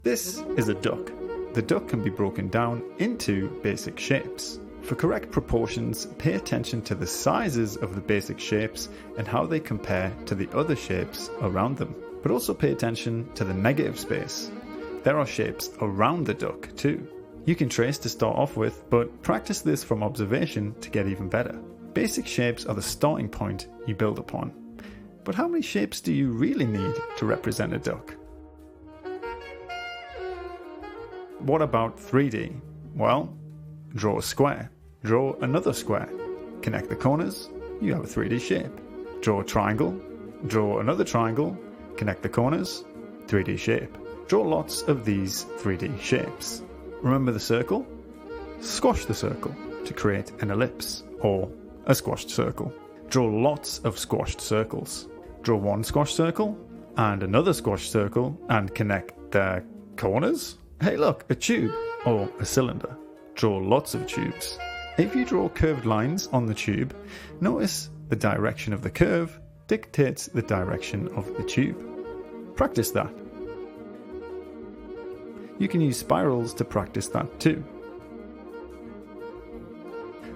This is a duck. The duck can be broken down into basic shapes. For correct proportions, pay attention to the sizes of the basic shapes and how they compare to the other shapes around them. But also pay attention to the negative space. There are shapes around the duck too. You can trace to start off with, but practice this from observation to get even better. Basic shapes are the starting point you build upon. But how many shapes do you really need to represent a duck? What about 3D? Well, draw a square. Draw another square. Connect the corners, you have a 3D shape. Draw a triangle. Draw another triangle. Connect the corners, 3D shape. Draw lots of these 3D shapes. Remember the circle? Squash the circle to create an ellipse or a squashed circle. Draw lots of squashed circles. Draw one squashed circle and another squashed circle and connect the corners. Hey look, a tube or a cylinder. Draw lots of tubes. If you draw curved lines on the tube, notice the direction of the curve dictates the direction of the tube. Practice that. You can use spirals to practice that too.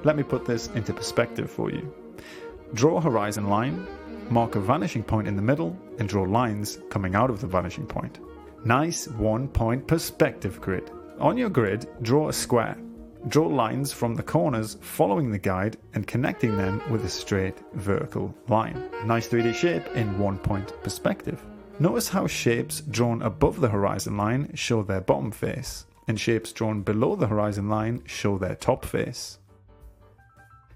Let me put this into perspective for you. Draw a horizon line, mark a vanishing point in the middle, and draw lines coming out of the vanishing point. Nice 1-point perspective grid. On your grid, draw a square. Draw lines from the corners following the guide and connecting them with a straight vertical line. Nice 3D shape in 1-point perspective. Notice how shapes drawn above the horizon line show their bottom face, and shapes drawn below the horizon line show their top face.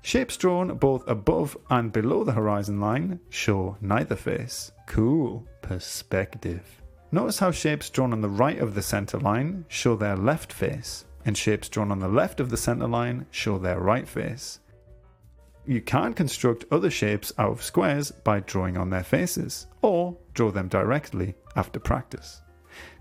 Shapes drawn both above and below the horizon line show neither face. Cool perspective. Notice how shapes drawn on the right of the center line show their left face, and shapes drawn on the left of the center line show their right face. You can construct other shapes out of squares by drawing on their faces, or draw them directly after practice.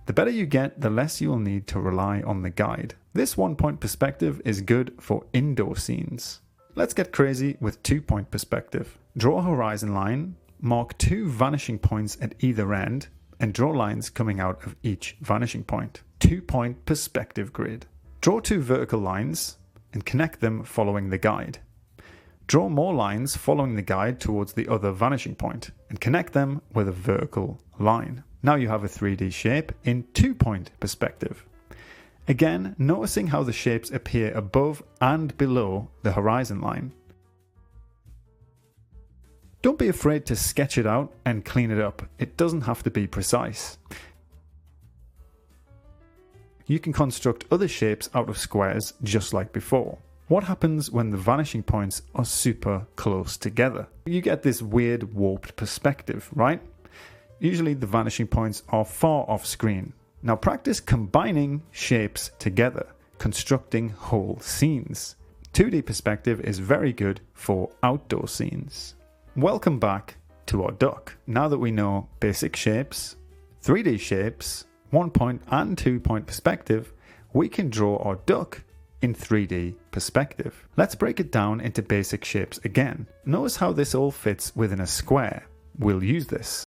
The better you get, the less you will need to rely on the guide. This 1-point perspective is good for indoor scenes. Let's get crazy with 2-point perspective. Draw a horizon line, mark 2 vanishing points at either end, and draw lines coming out of each vanishing point. 2-point perspective grid. Draw 2 vertical lines and connect them following the guide. Draw more lines following the guide towards the other vanishing point and connect them with a vertical line. Now you have a 3D shape in 2-point perspective. Again, noticing how the shapes appear above and below the horizon line. Don't be afraid to sketch it out and clean it up. It doesn't have to be precise. You can construct other shapes out of squares just like before. What happens when the vanishing points are super close together? You get this weird warped perspective, right? Usually the vanishing points are far off screen. Now practice combining shapes together, constructing whole scenes. 2D perspective is very good for outdoor scenes. Welcome back to our duck. Now that we know basic shapes, 3D shapes, 1-point and 2-point perspective, we can draw our duck in 3D perspective. Let's break it down into basic shapes again. Notice how this all fits within a square. We'll use this.